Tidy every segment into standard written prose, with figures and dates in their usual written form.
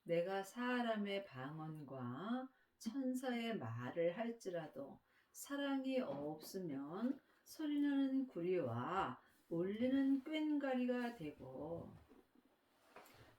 내가 사람의 방언과 천사의 말을 할지라도 사랑이 없으면 소리나는 구리와 울리는 꽹과리가 되고,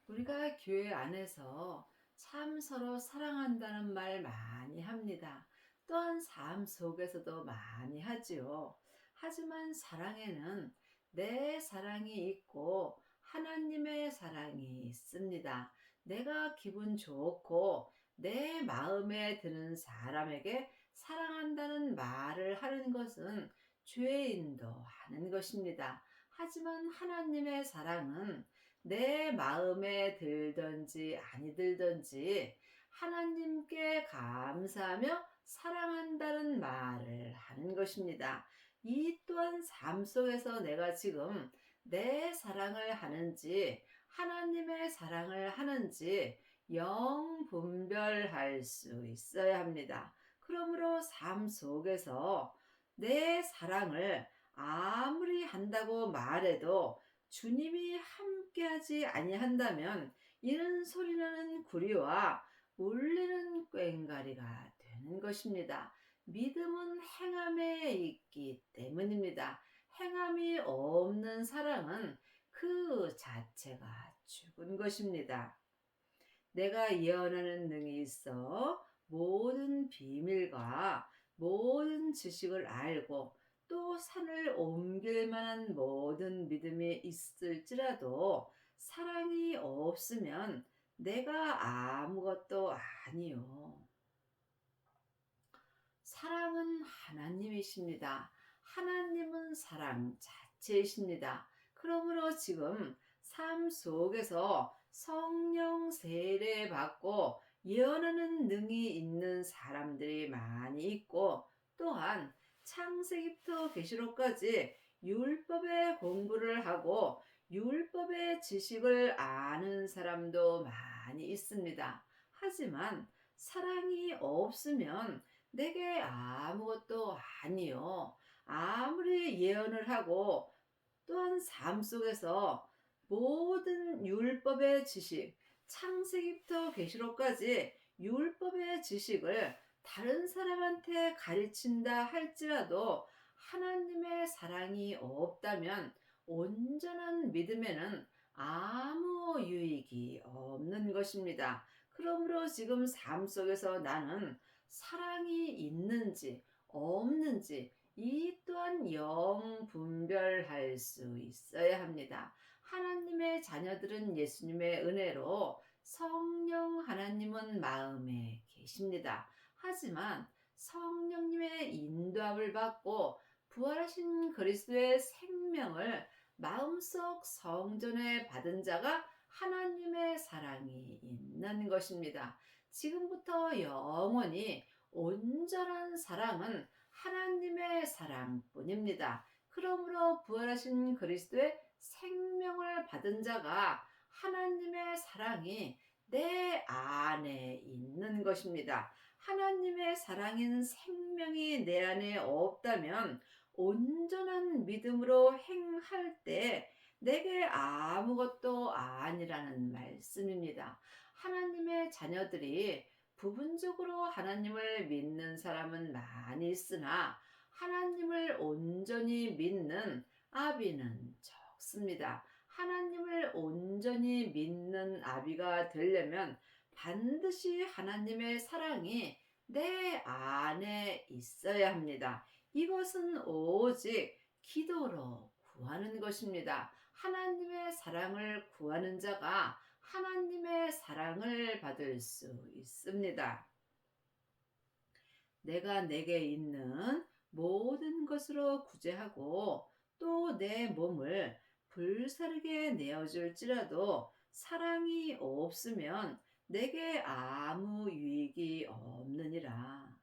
우리가 교회 안에서 참 서로 사랑한다는 말 많이 합니다. 또한 삶 속에서도 많이 하지요. 하지만 사랑에는 내 사랑이 있고 하나님의 사랑이 있습니다. 내가 기분 좋고 내 마음에 드는 사람에게 사랑한다는 말을 하는 것은 죄인도 하는 것입니다. 하지만 하나님의 사랑은 내 마음에 들든지 아니 들든지 하나님께 감사하며 사랑한다는 말을 하는 것입니다. 이 또한 삶 속에서 내가 지금 내 사랑을 하는지 하나님의 사랑을 하는지 영 분별할 수 있어야 합니다. 그러므로 삶 속에서 내 사랑을 아무리 한다고 말해도 주님이 함께하지 아니한다면 이는 소리나는 구리와 울리는 꽹과리가 되는 것입니다. 믿음은 행함에 있기 때문입니다. 행함이 없는 사랑은 그 자체가 죽은 것입니다. 내가 예언하는 능이 있어 모든 비밀과 모든 지식을 알고 또 산을 옮길 만한 모든 믿음이 있을지라도 사랑이 없으면 내가 아무것도 아니요. 사랑은 하나님이십니다. 하나님은 사랑 자체이십니다. 그러므로 지금 삶 속에서 성령 세례 받고 예언하는 능이 있는 사람들이 많이 있고, 또한 창세기부터 계시록까지 율법의 공부를 하고 율법의 지식을 아는 사람도 많이 있습니다. 하지만 사랑이 없으면 내게 아무것도 아니요. 아무리 예언을 하고 또한 삶 속에서 모든 율법의 지식, 창세기부터 계시록까지 율법의 지식을 다른 사람한테 가르친다 할지라도 하나님의 사랑이 없다면 온전한 믿음에는 아무 유익이 없는 것입니다. 그러므로 지금 삶 속에서 나는 사랑이 있는지 없는지 이 또한 영 분별할 수 있어야 합니다. 하나님의 자녀들은 예수님의 은혜로 성령 하나님은 마음에 계십니다. 하지만 성령님의 인도함을 받고 부활하신 그리스도의 생명을 마음속 성전에 받은 자가 하나님의 사랑이 있는 것입니다. 지금부터 영원히 온전한 사랑은 하나님의 사랑뿐입니다. 그러므로 부활하신 그리스도의 생명을 받은 자가 하나님의 사랑이 내 안에 있는 것입니다. 하나님의 사랑인 생명이 내 안에 없다면 온전한 믿음으로 행할 때 내게 아무것도 아니라는 말씀입니다. 하나님의 자녀들이 부분적으로 하나님을 믿는 사람은 많이 있으나 하나님을 온전히 믿는 아비는 적습니다. 하나님을 온전히 믿는 아비가 되려면 반드시 하나님의 사랑이 내 안에 있어야 합니다. 이것은 오직 기도로 구하는 것입니다. 하나님의 사랑을 구하는 자가 하나님의 사랑을 받을 수 있습니다. 내가 내게 있는 모든 것으로 구제하고 또 내 몸을 불사르게 내어줄지라도 사랑이 없으면 내게 아무 유익이 없느니라.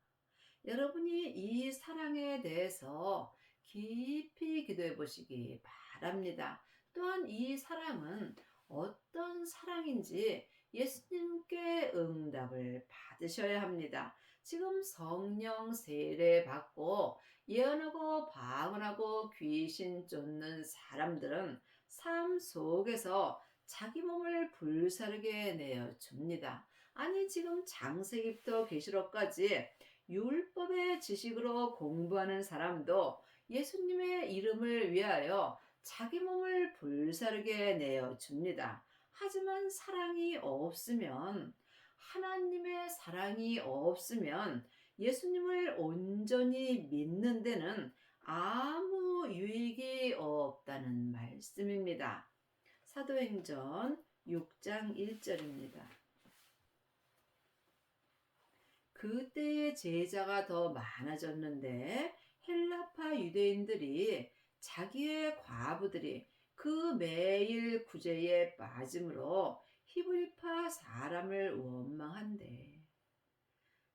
여러분이 이 사랑에 대해서 깊이 기도해 보시기 바랍니다. 또한 이 사랑은 어떤 사랑인지 예수님께 응답을 받으셔야 합니다. 지금 성령 세례 받고 예언하고 방언하고 귀신 쫓는 사람들은 삶 속에서 자기 몸을 불사르게 내어 줍니다. 아니, 지금 창세기부터 계시록까지 율법의 지식으로 공부하는 사람도 예수님의 이름을 위하여 자기 몸을 불사르게 내어 줍니다. 하지만 사랑이 없으면, 하나님의 사랑이 없으면 예수님을 온전히 믿는 데는 아무 유익이 없다는 말씀입니다. 사도행전 6장 1절입니다. 그때의 제자가 더 많아졌는데 헬라파 유대인들이 자기의 과부들이 그 매일 구제에 빠짐으로 히브리파 사람을 원망한대.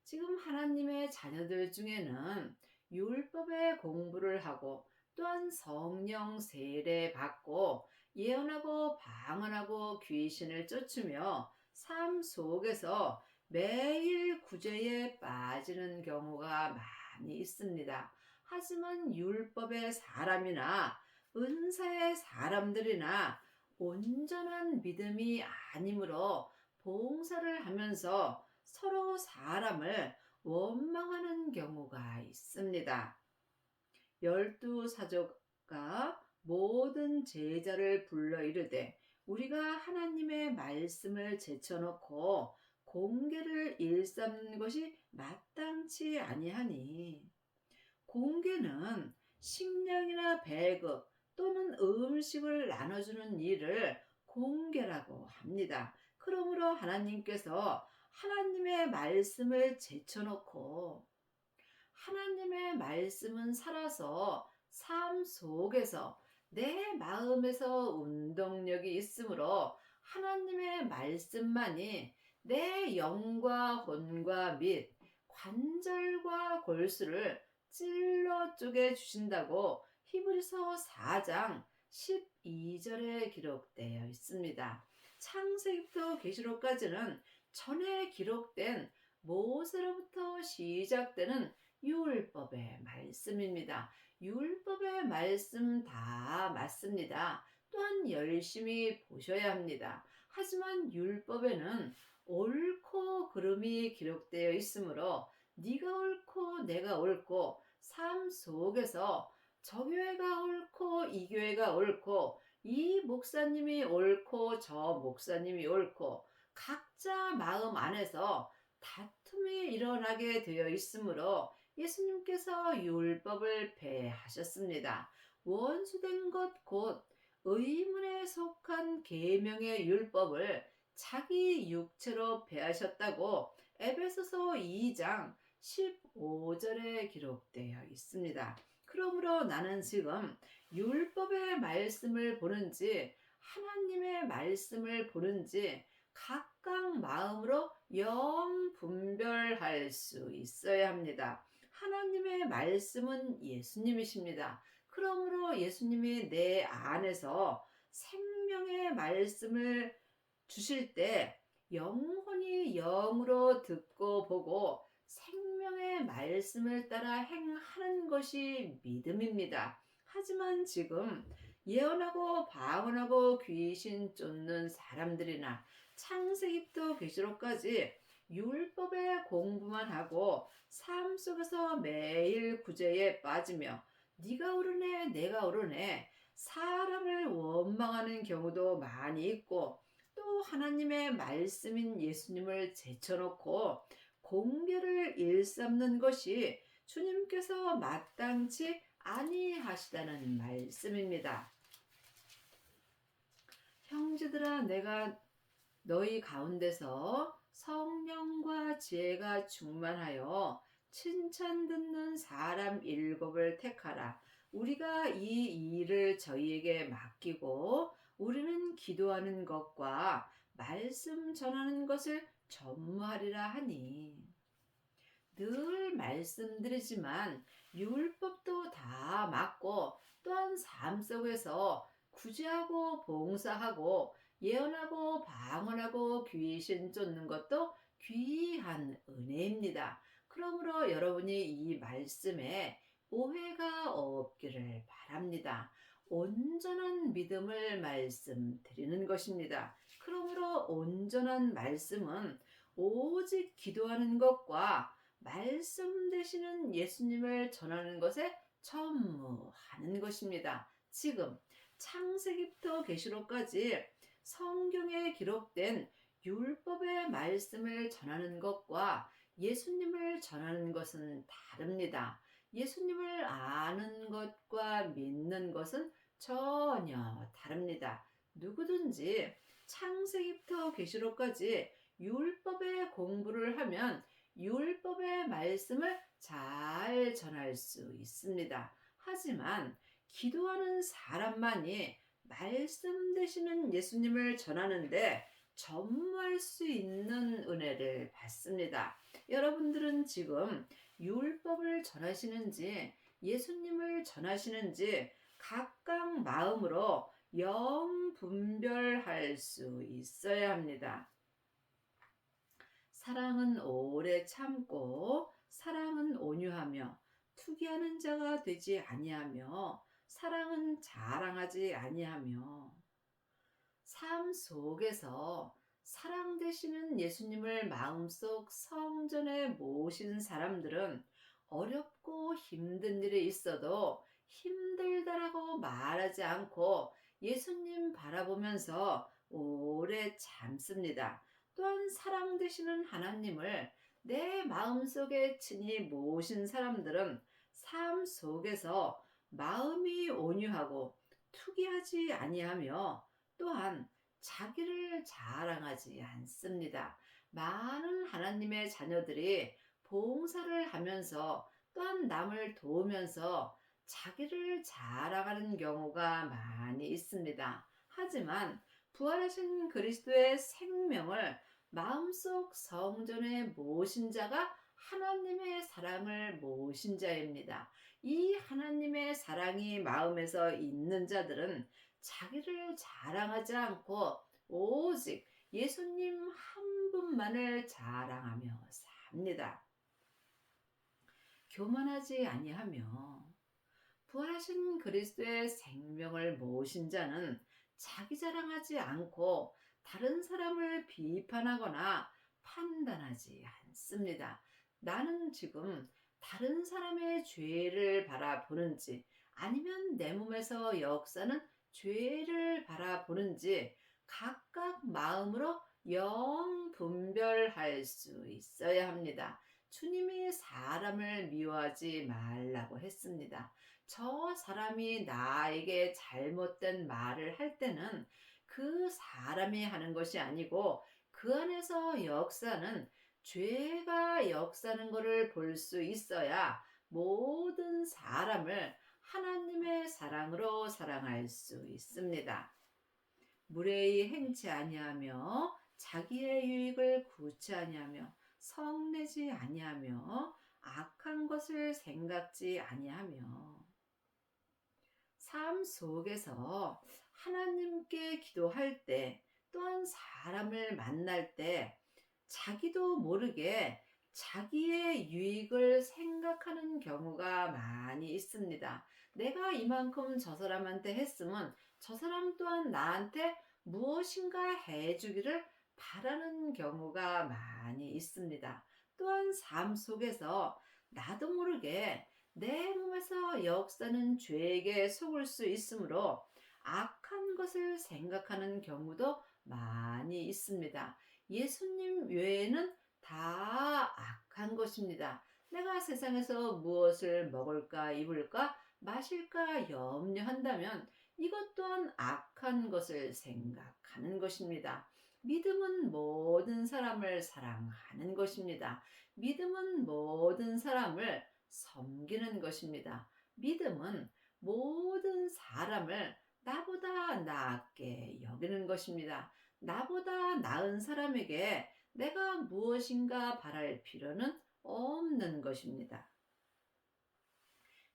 지금 하나님의 자녀들 중에는 율법의 공부를 하고 또한 성령 세례 받고 예언하고 방언하고 귀신을 쫓으며 삶 속에서 매일 구제에 빠지는 경우가 많이 있습니다. 하지만 율법의 사람이나 은사의 사람들이나 온전한 믿음이 아니므로 봉사를 하면서 서로 사람을 원망하는 경우가 있습니다. 12사도가 모든 제자를 불러 이르되 우리가 하나님의 말씀을 제쳐놓고 공계를 일삼는 것이 마땅치 아니하니. 공계는 식량이나 배급 또는 음식을 나눠주는 일을 공계라고 합니다. 그러므로 하나님께서 하나님의 말씀을 제쳐놓고, 하나님의 말씀은 살아서 삶 속에서 내 마음에서 운동력이 있으므로 하나님의 말씀만이 내 영과 혼과 및 관절과 골수를 찔러 쪼개 주신다고 히브리서 4장 12절에 기록되어 있습니다. 창세기부터 계시록까지는 전에 기록된 모세로부터 시작되는 율법의 말씀입니다. 율법의 말씀 다 맞습니다. 또한 열심히 보셔야 합니다. 하지만 율법에는 옳고 그름이 기록되어 있으므로 네가 옳고 내가 옳고 삶 속에서 저 교회가 옳고 이 교회가 옳고 이 목사님이 옳고 저 목사님이 옳고 각자 마음 안에서 다툼이 일어나게 되어 있으므로 예수님께서 율법을 폐하셨습니다. 원수된 것 곧 의문에 속한 계명의 율법을 자기 육체로 폐하셨다고 에베소서 2장 15절에 기록되어 있습니다. 그러므로 나는 지금 율법의 말씀을 보는지 하나님의 말씀을 보는지 각각 마음으로 영 분별할 수 있어야 합니다. 하나님의 말씀은 예수님이십니다. 그러므로 예수님이 내 안에서 생명의 말씀을 주실 때 영혼이 영으로 듣고 보고 생명의 말씀을 따라 행하는 것이 믿음입니다. 하지만 지금 예언하고 방언하고 귀신 쫓는 사람들이나 창세기부터 계시록까지 율법의 공부만 하고 삶 속에서 매일 구제에 빠지며 네가 옳으네 내가 옳으네 사람을 원망하는 경우도 많이 있고, 또 하나님의 말씀인 예수님을 제쳐놓고 공계를 일삼는 것이 주님께서 마땅치 아니하시다는 말씀입니다. 형제들아, 내가 너희 가운데서 성령과 지혜가 충만하여 칭찬 듣는 사람 7을 택하라. 우리가 이 일을 저희에게 맡기고 우리는 기도하는 것과 말씀 전하는 것을 전무하리라 하니. 늘 말씀드리지만 율법도 다 맞고 또한 삶 속에서 구제하고 봉사하고 예언하고 방언하고 귀신 쫓는 것도 귀한 은혜입니다. 그러므로 여러분이 이 말씀에 오해가 없기를 바랍니다. 온전한 믿음을 말씀드리는 것입니다. 그러므로 온전한 말씀은 오직 기도하는 것과 말씀 되시는 예수님을 전하는 것에 전무하는 것입니다. 지금 창세기부터 계시록까지 성경에 기록된 율법의 말씀을 전하는 것과 예수님을 전하는 것은 다릅니다. 예수님을 아는 것과 믿는 것은 전혀 다릅니다. 누구든지 창세기부터 계시록까지 율법의 공부를 하면 율법의 말씀을 잘 전할 수 있습니다. 하지만 기도하는 사람만이 말씀 되시는 예수님을 전하는데 전무할 수 있는 은혜를 받습니다. 여러분들은 지금 율법을 전하시는지 예수님을 전하시는지 각각 마음으로 영 분별할 수 있어야 합니다. 사랑은 오래 참고 사랑은 온유하며 투기하는 자가 되지 아니하며 사랑은 자랑하지 아니하며 삶 속에서 사랑 되시는 예수님을 마음속 성전에 모신 사람들은 어렵고 힘든 일이 있어도 힘들다라고 말하지 않고 예수님 바라보면서 오래 참습니다. 또한 사랑 되시는 하나님을 내 마음속에 친히 모신 사람들은 삶 속에서 마음이 온유하고 투기하지 아니하며 또한 자기를 자랑하지 않습니다. 많은 하나님의 자녀들이 봉사를 하면서 또한 남을 도우면서 자기를 자랑하는 경우가 많이 있습니다. 하지만 부활하신 그리스도의 생명을 마음속 성전에 모신 자가 하나님의 사랑을 모신 자입니다. 이 하나님의 사랑이 마음에서 있는 자들은 자기를 자랑하지 않고 오직 예수님 한 분만을 자랑하며 삽니다. 교만하지 아니하며 부활하신 그리스도의 생명을 모신 자는 자기 자랑하지 않고 다른 사람을 비판하거나 판단하지 않습니다. 나는 지금 다른 사람의 죄를 바라보는지 아니면 내 몸에서 역사는 죄를 바라보는지 각각 마음으로 영 분별할 수 있어야 합니다. 주님이 사람을 미워하지 말라고 했습니다. 저 사람이 나에게 잘못된 말을 할 때는 그 사람이 하는 것이 아니고 그 안에서 역사는 죄가 역사는 것을 볼 수 있어야 모든 사람을 하나님의 사랑으로 사랑할 수 있습니다. 무례히 행치 아니하며 자기의 유익을 구치 아니하며 성내지 아니하며 악한 것을 생각지 아니하며 삶 속에서 하나님께 기도할 때 또한 사람을 만날 때 자기도 모르게 자기의 유익을 생각하는 경우가 많이 있습니다. 내가 이만큼 저 사람한테 했으면 저 사람 또한 나한테 무엇인가 해주기를 바라는 경우가 많이 있습니다. 또한 삶 속에서 나도 모르게 내 몸에서 역사는 죄에게 속을 수 있으므로 악한 것을 생각하는 경우도 많이 있습니다. 예수님 외에는 다 악한 것입니다. 내가 세상에서 무엇을 먹을까, 입을까, 마실까 염려한다면 이것 또한 악한 것을 생각하는 것입니다. 믿음은 모든 사람을 사랑하는 것입니다. 믿음은 모든 사람을 섬기는 것입니다. 믿음은 모든 사람을 나보다 낫게 여기는 것입니다. 나보다 나은 사람에게 내가 무엇인가 바랄 필요는 없는 것입니다.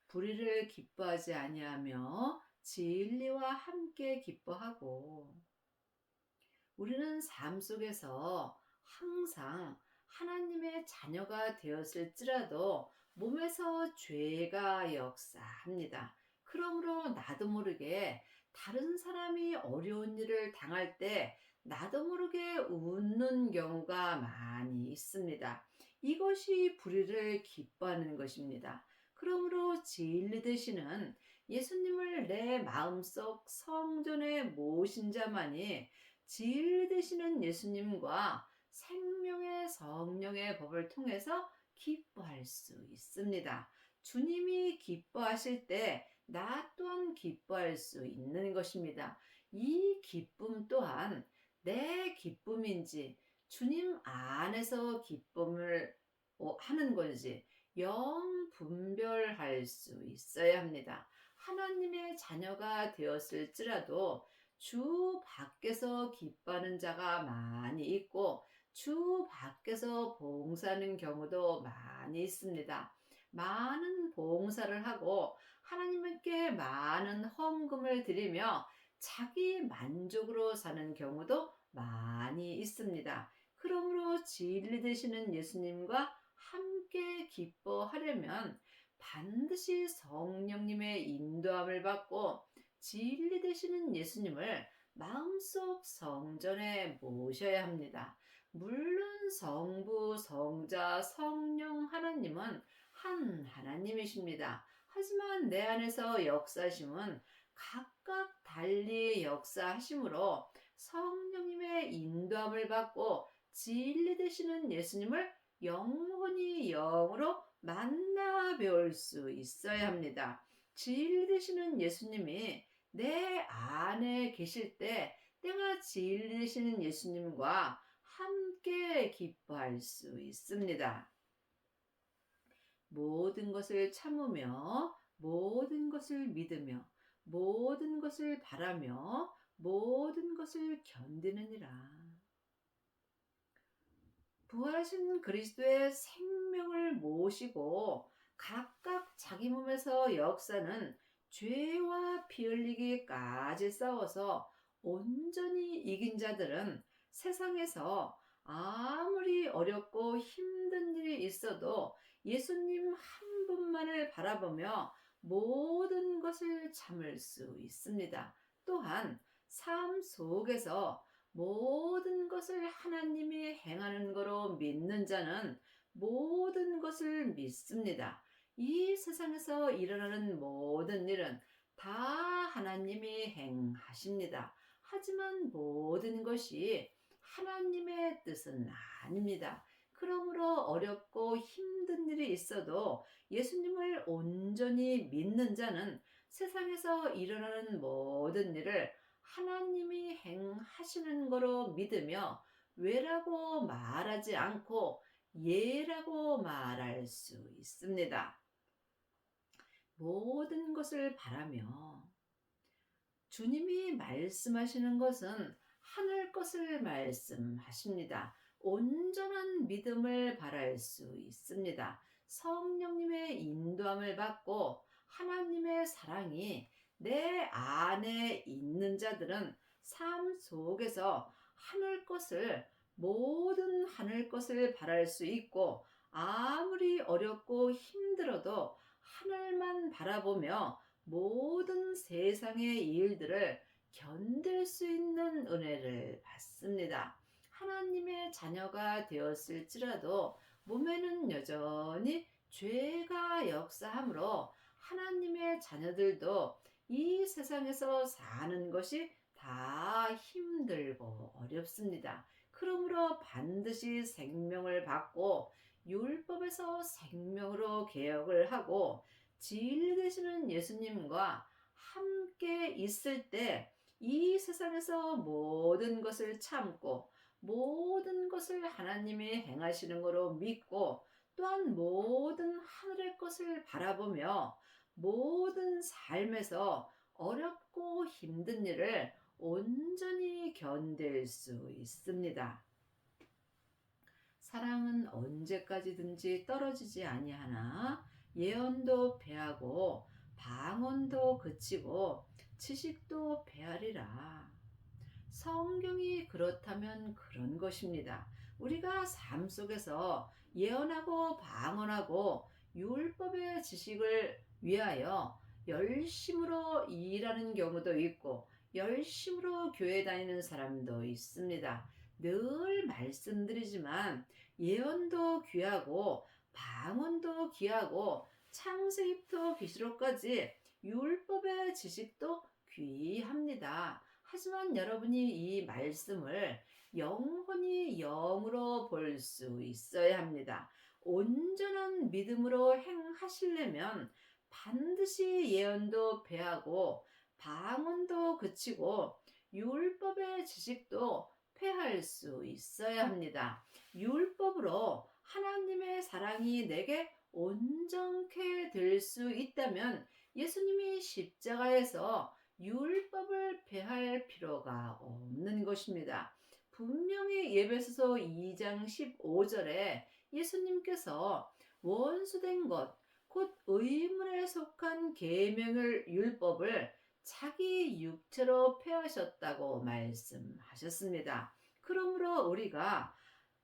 불의를 기뻐하지 아니하며 진리와 함께 기뻐하고 우리는 삶 속에서 항상 하나님의 자녀가 되었을지라도 몸에서 죄가 역사합니다. 그러므로 나도 모르게 다른 사람이 어려운 일을 당할 때 나도 모르게 웃는 경우가 많이 있습니다. 이것이 불의를 기뻐하는 것입니다. 그러므로 진리 되시는 예수님을 내 마음속 성전에 모신 자만이 진리 되시는 예수님과 생명의 성령의 법을 통해서 기뻐할 수 있습니다. 주님이 기뻐하실 때 나 또한 기뻐할 수 있는 것입니다. 이 기쁨 또한 내 기쁨인지 주님 안에서 기쁨을 하는 건지 영 분별할 수 있어야 합니다. 하나님의 자녀가 되었을지라도 주 밖에서 기뻐하는 자가 많이 있고 주 밖에서 봉사하는 경우도 많이 있습니다. 많은 봉사를 하고 하나님께 많은 헌금을 드리며 자기 만족으로 사는 경우도 많이 있습니다. 그러므로 진리 되시는 예수님과 함께 기뻐하려면 반드시 성령님의 인도함을 받고 진리 되시는 예수님을 마음속 성전에 모셔야 합니다. 물론 성부, 성자, 성령 하나님은 한 하나님이십니다. 하지만 내 안에서 역사하심은 각각 달리 역사하심으로 성령님의 인도함을 받고 진리 되시는 예수님을 영원히 영으로 만나 배울 수 있어야 합니다. 진리 되시는 예수님이 내 안에 계실 때 내가 진리 되시는 예수님과 함께 기뻐할 수 있습니다. 모든 것을 참으며 모든 것을 믿으며 모든 것을 바라며 모든 것을 견디느니라. 부활하신 그리스도의 생명을 모시고 각각 자기 몸에서 역사는 죄와 피 흘리기까지 싸워서 온전히 이긴 자들은 세상에서 아무리 어렵고 힘든 일이 있어도 예수님 한 분만을 바라보며 모든 것을 참을 수 있습니다. 또한 삶 속에서 모든 것을 하나님이 행하는 거로 믿는 자는 모든 것을 믿습니다. 이 세상에서 일어나는 모든 일은 다 하나님이 행하십니다. 하지만 모든 것이 하나님의 뜻은 아닙니다. 그러므로 어렵고 힘든 일이 있어도 예수님을 온전히 믿는 자는 세상에서 일어나는 모든 일을 하나님이 행하시는 거로 믿으며 왜라고 말하지 않고 예라고 말할 수 있습니다. 모든 것을 바라며 주님이 말씀하시는 것은 하늘 것을 말씀하십니다. 온전한 믿음을 바랄 수 있습니다. 성령님의 인도함을 받고 하나님의 사랑이 내 안에 있는 자들은 삶 속에서 하늘 것을 모든 하늘 것을 바랄 수 있고 아무리 어렵고 힘들어도 하늘만 바라보며 모든 세상의 일들을 견딜 수 있는 은혜를 받습니다. 하나님의 자녀가 되었을지라도 몸에는 여전히 죄가 역사하므로 하나님의 자녀들도 이 세상에서 사는 것이 다 힘들고 어렵습니다. 그러므로 반드시 생명을 받고 율법에서 생명으로 개혁을 하고 진리 되시는 예수님과 함께 있을 때 이 세상에서 모든 것을 참고 모든 것을 하나님이 행하시는 것으로 믿고 또한 모든 하늘의 것을 바라보며 모든 삶에서 어렵고 힘든 일을 온전히 견딜 수 있습니다. 사랑은 언제까지든지 떨어지지 아니하나 예언도 패하고 방언도 그치고 지식도 패하리라. 성경이 그렇다면 그런 것입니다. 우리가 삶 속에서 예언하고 방언하고 율법의 지식을 위하여 열심으로 일하는 경우도 있고 열심으로 교회 다니는 사람도 있습니다. 늘 말씀드리지만 예언도 귀하고 방언도 귀하고 창세기부터 계시록까지 율법의 지식도 귀합니다. 하지만 여러분이 이 말씀을 영혼이 영으로 볼 수 있어야 합니다. 온전한 믿음으로 행하시려면 반드시 예언도 배하고 방언도 그치고 율법의 지식도 폐할 수 있어야 합니다. 율법으로 하나님의 사랑이 내게 온전케 될 수 있다면 예수님이 십자가에서 율법을 폐할 필요가 없는 것입니다. 분명히 예배소서 2장 15절에 예수님께서 원수된 것, 곧 의문에 속한 계명을 율법을 자기 육체로 폐하셨다고 말씀하셨습니다. 그러므로 우리가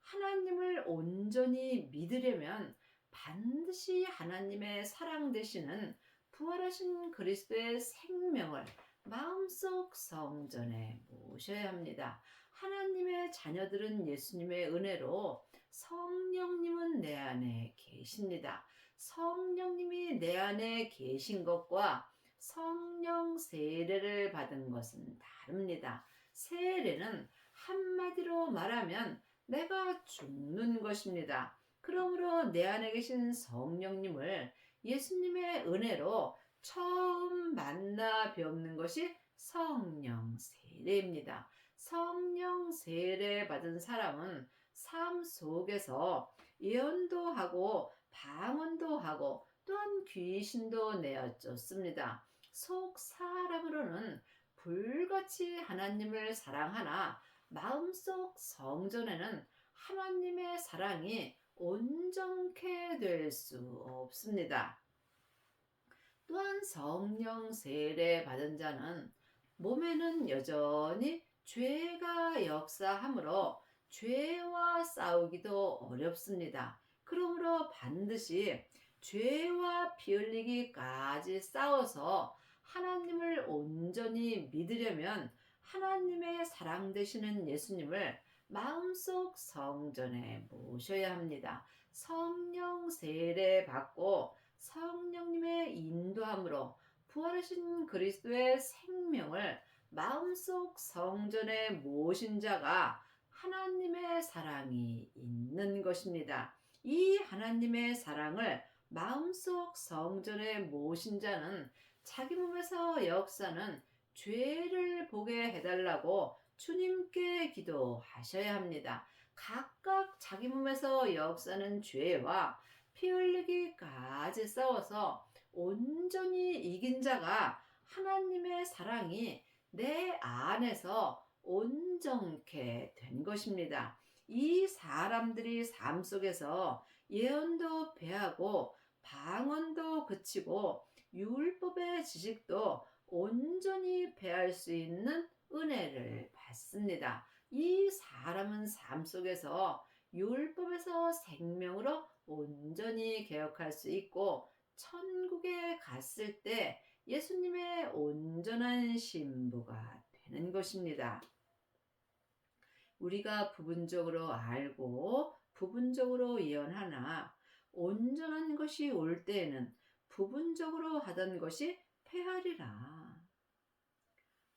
하나님을 온전히 믿으려면 반드시 하나님의 사랑 되시는 부활하신 그리스도의 생명을 마음속 성전에 모셔야 합니다. 하나님의 자녀들은 예수님의 은혜로 성령님은 내 안에 계십니다. 성령님이 내 안에 계신 것과 성령 세례를 받은 것은 다릅니다. 세례는 한마디로 말하면 내가 죽는 것입니다. 그러므로 내 안에 계신 성령님을 예수님의 은혜로 처음 만나 뵙는 것이 성령 세례입니다. 성령 세례 받은 사람은 삶 속에서 예언도 하고 방언도 하고 또한 귀신도 내어 쫓습니다. 속 사람으로는 불같이 하나님을 사랑하나 마음속 성전에는 하나님의 사랑이 온전케 될 수 없습니다. 또한 성령 세례 받은 자는 몸에는 여전히 죄가 역사하므로 죄와 싸우기도 어렵습니다. 그러므로 반드시 죄와 피 흘리기까지 싸워서 하나님을 온전히 믿으려면 하나님의 사랑 되시는 예수님을 마음속 성전에 모셔야 합니다. 성령 세례 받고 성령님의 인도함으로 부활하신 그리스도의 생명을 마음속 성전에 모신 자가 하나님의 사랑이 있는 것입니다. 이 하나님의 사랑을 마음속 성전에 모신 자는 자기 몸에서 역사는 죄를 보게 해달라고 주님께 기도하셔야 합니다. 각각 자기 몸에서 역사는 죄와 피 흘리기까지 싸워서 온전히 이긴 자가 하나님의 사랑이 내 안에서 온전케 된 것입니다. 이 사람들이 삶 속에서 예언도 배하고 방언도 그치고 율법의 지식도 온전히 배할 수 있는 은혜를 받습니다. 이 사람은 삶 속에서 율법에서 생명으로 온전히 개혁할 수 있고 천국에 갔을 때 예수님의 온전한 신부가 되는 것입니다. 우리가 부분적으로 알고 부분적으로 예언하나 온전한 것이 올 때에는 부분적으로 하던 것이 폐하리라.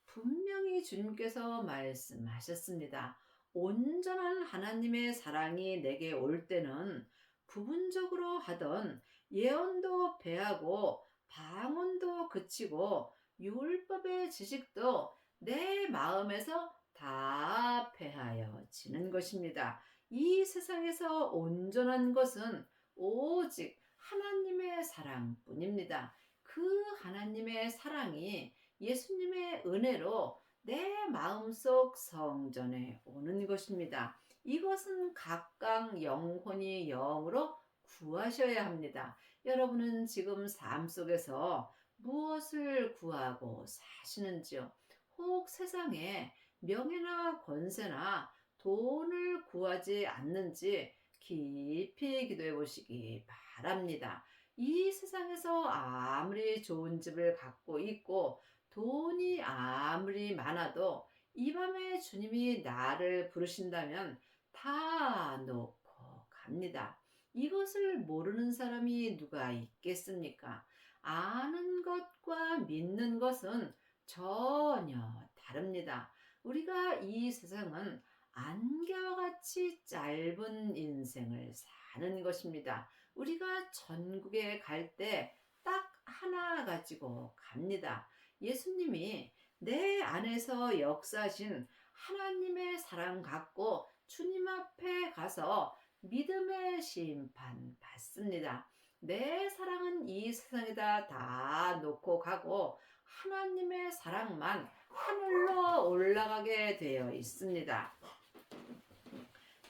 분명히 주님께서 말씀하셨습니다. 온전한 하나님의 사랑이 내게 올 때는 부분적으로 하던 예언도 배하고 방언도 그치고 율법의 지식도 내 마음에서 다 폐하여지는 것입니다. 이 세상에서 온전한 것은 오직 하나님의 사랑뿐입니다. 그 하나님의 사랑이 예수님의 은혜로 내 마음속 성전에 오는 것입니다. 이것은 각각 영혼이 영으로 구하셔야 합니다. 여러분은 지금 삶 속에서 무엇을 구하고 사시는지요? 혹 세상에 명예나 권세나 돈을 구하지 않는지 깊이 기도해 보시기 바랍니다. 이 세상에서 아무리 좋은 집을 갖고 있고 돈이 아무리 많아도 이 밤에 주님이 나를 부르신다면 다 놓고 갑니다. 이것을 모르는 사람이 누가 있겠습니까? 아는 것과 믿는 것은 전혀 다릅니다. 우리가 이 세상은 안개와 같이 짧은 인생을 사는 것입니다. 우리가 천국에 갈 때 딱 하나 가지고 갑니다. 예수님이 내 안에서 역사하신 하나님의 사랑 갖고 주님 앞에 가서 믿음의 심판 받습니다. 내 사랑은 이 세상에다 다 놓고 가고 하나님의 사랑만 하늘로 올라가게 되어 있습니다.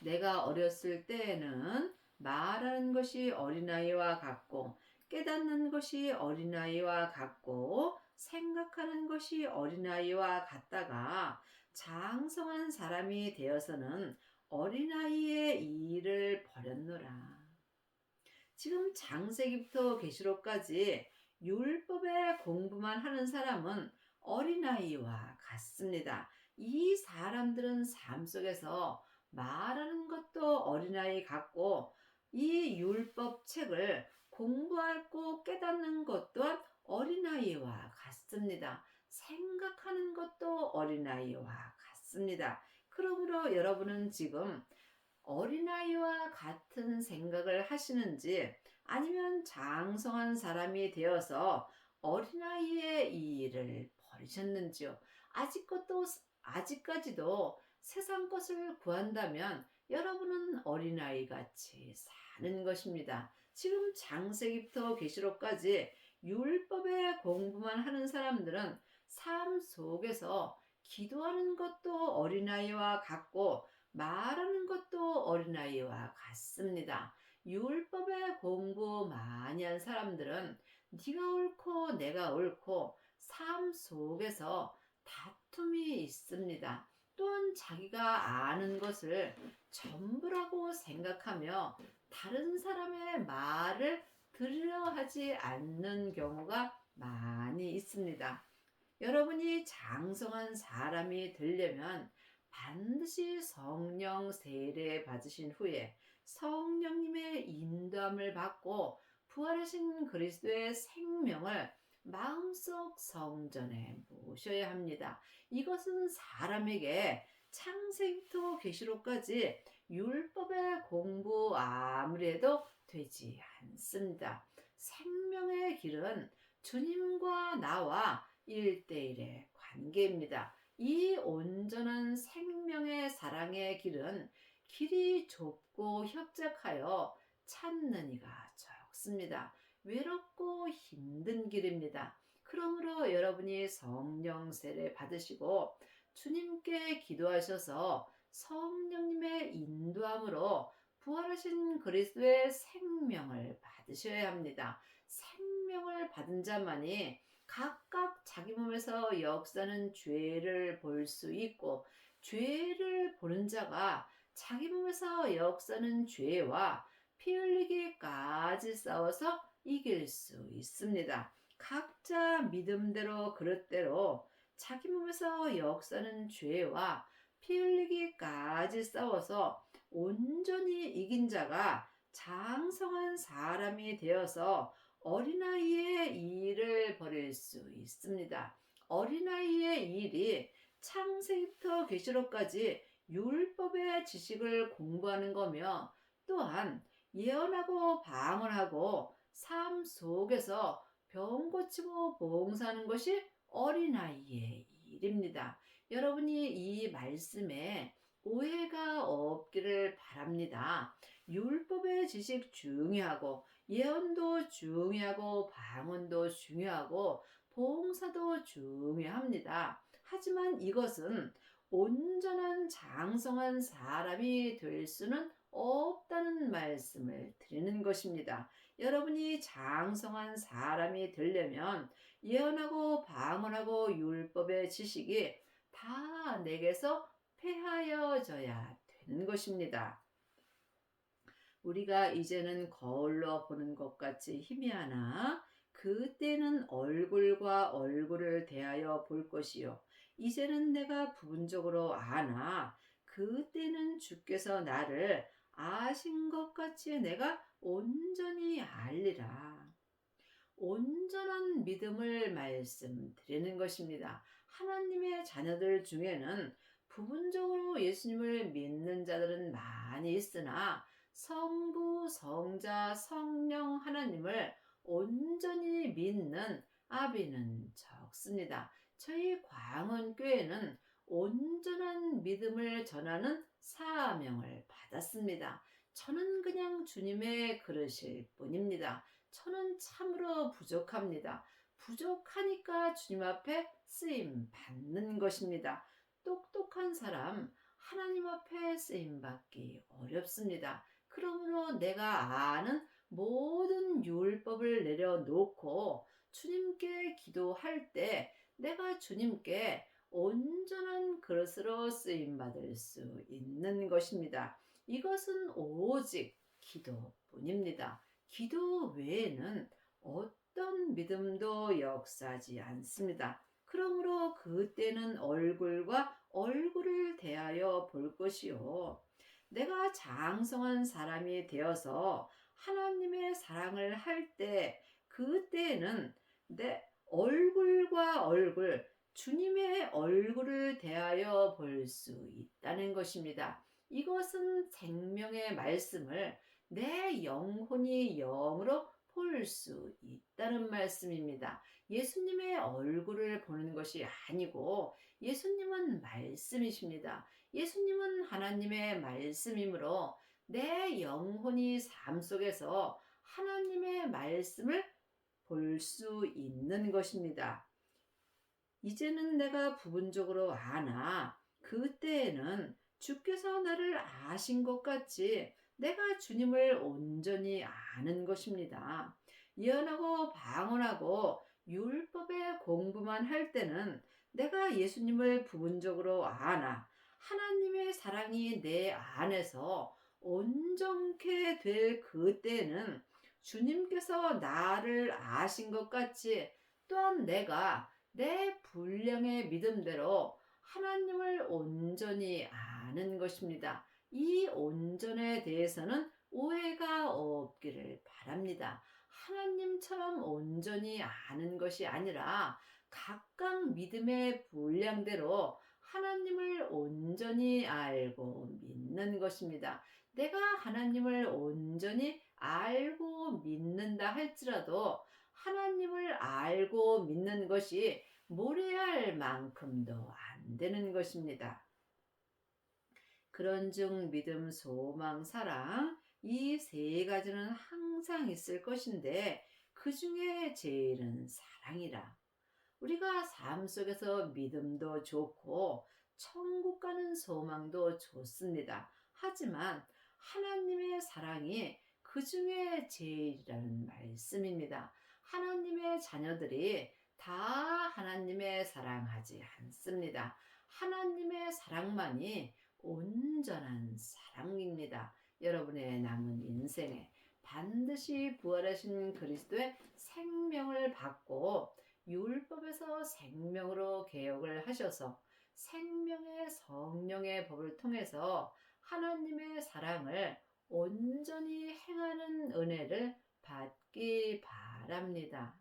내가 어렸을 때에는 말하는 것이 어린아이와 같고 깨닫는 것이 어린아이와 같고 생각하는 것이 어린아이와 같다가 장성한 사람이 되어서는 어린아이의 일을 버렸노라. 지금 창세기부터 계시록까지 율법의 공부만 하는 사람은 어린아이와 같습니다. 이 사람들은 삶 속에서 말하는 것도 어린아이 같고 이 율법 책을 공부하고 깨닫는 것 또한 어린아이와 같습니다. 생각하는 것도 어린아이와 같습니다. 그러므로 여러분은 지금 어린아이와 같은 생각을 하시는지 아니면 장성한 사람이 되어서 어린아이의 일을 버리셨는지요. 아직까지도 세상 것을 구한다면 여러분은 어린아이 같이 사는 것입니다. 지금 창세기부터 계시록까지 율법의 공부만 하는 사람들은 삶 속에서 기도하는 것도 어린아이와 같고 말하는 것도 어린아이와 같습니다. 율법의 공부 많이 한 사람들은 네가 옳고 내가 옳고 삶 속에서 다툼이 있습니다. 또한 자기가 아는 것을 전부라고 생각하며 다른 사람의 말을 들으려 하지 않는 경우가 많이 있습니다. 여러분이 장성한 사람이 되려면 반드시 성령 세례 받으신 후에 성령님의 인도함을 받고 부활하신 그리스도의 생명을 마음속 성전에 모셔야 합니다. 이것은 사람에게 창세기부터 계시록까지 율법의 공부 아무리 해도 되지 않습니다. 생명의 길은 주님과 나와 1대1의 관계입니다. 이 온전한 생명의 사랑의 길은 길이 좁고 협착하여 찾는 이가 적습니다. 외롭고 힘든 길입니다. 그러므로 여러분이 성령 세례 받으시고 주님께 기도하셔서 성령님의 인도함으로 부활하신 그리스도의 생명을 받으셔야 합니다. 생명을 받은 자만이 각각 자기 몸에서 역사는 죄를 볼 수 있고 죄를 보는 자가 자기 몸에서 역사는 죄와 피 흘리기까지 싸워서 이길 수 있습니다. 각자 믿음대로 그릇대로 자기 몸에서 역사는 죄와 피 흘리기까지 싸워서 온전히 이긴 자가 장성한 사람이 되어서 어린아이의 일을 벌일 수 있습니다. 어린아이의 일이 창세기부터 계시록까지 율법의 지식을 공부하는 거며 또한 예언하고 방언하고 삶 속에서 병 고치고 봉사하는 것이 어린아이의 일입니다. 여러분이 이 말씀에 오해가 없기를 바랍니다. 율법의 지식 중요하고 예언도 중요하고 방언도 중요하고 봉사도 중요합니다. 하지만 이것은 온전한 장성한 사람이 될 수는 없다는 말씀을 드리는 것입니다. 여러분이 장성한 사람이 되려면 예언하고 방언하고 율법의 지식이 다 내게서 폐하여져야 되는 것입니다. 우리가 이제는 거울로 보는 것 같이 희미하나 그때는 얼굴과 얼굴을 대하여 볼 것이요. 이제는 내가 부분적으로 아나 그때는 주께서 나를 아신 것 같이 내가 온전히 알리라. 온전한 믿음을 말씀드리는 것입니다. 하나님의 자녀들 중에는 부분적으로 예수님을 믿는 자들은 많이 있으나 성부, 성자, 성령 하나님을 온전히 믿는 아비는 적습니다. 저희 광원교회는 온전한 믿음을 전하는 사명을 받았습니다. 저는 그냥 주님의 그릇일 뿐입니다. 저는 참으로 부족합니다. 부족하니까 주님 앞에 쓰임 받는 것입니다. 똑똑한 사람 하나님 앞에 쓰임 받기 어렵습니다. 그러므로 내가 아는 모든 율법을 내려놓고 주님께 기도할 때 내가 주님께 온전한 그릇으로 쓰임 받을 수 있는 것입니다. 이것은 오직 기도뿐입니다. 기도 외에는 어떤 믿음도 역사하지 않습니다. 그러므로 그때는 얼굴과 얼굴을 대하여 볼 것이요. 내가 장성한 사람이 되어서 하나님의 사랑을 할 때, 그때는 내 얼굴과 얼굴, 주님의 얼굴을 대하여 볼 수 있다는 것입니다. 이것은 생명의 말씀을 내 영혼이 영으로 볼 수 있다는 말씀입니다. 예수님의 얼굴을 보는 것이 아니고 예수님은 말씀이십니다. 예수님은 하나님의 말씀이므로 내 영혼이 삶 속에서 하나님의 말씀을 볼 수 있는 것입니다. 이제는 내가 부분적으로 아나 그때에는 주께서 나를 아신 것 같이 내가 주님을 온전히 아는 것입니다. 예언하고 방언하고 율법의 공부만 할 때는 내가 예수님을 부분적으로 아나 하나님의 사랑이 내 안에서 온전케 될 그때는 주님께서 나를 아신 것 같이 또한 내가 내 분량의 믿음대로 하나님을 온전히 아는 것입니다. 이 온전에 대해서는 오해가 없기를 바랍니다. 하나님처럼 온전히 아는 것이 아니라 각각 믿음의 분량대로 하나님을 온전히 알고 믿는 것입니다. 내가 하나님을 온전히 알고 믿는다 할지라도 하나님을 알고 믿는 것이 모래알 만큼도 안 되는 것입니다. 그런즉 믿음, 소망, 사랑 이 세 가지는 항상 있을 것인데 그 중에 제일은 사랑이라. 우리가 삶 속에서 믿음도 좋고 천국 가는 소망도 좋습니다. 하지만 하나님의 사랑이 그 중에 제일이라는 말씀입니다. 하나님의 자녀들이 다 하나님의 사랑하지 않습니다. 하나님의 사랑만이 온전한 사랑입니다. 여러분의 남은 인생에 반드시 부활하신 그리스도의 생명을 받고 율법에서 생명으로 개혁을 하셔서 생명의 성령의 법을 통해서 하나님의 사랑을 온전히 행하는 은혜를 받기 바랍니다.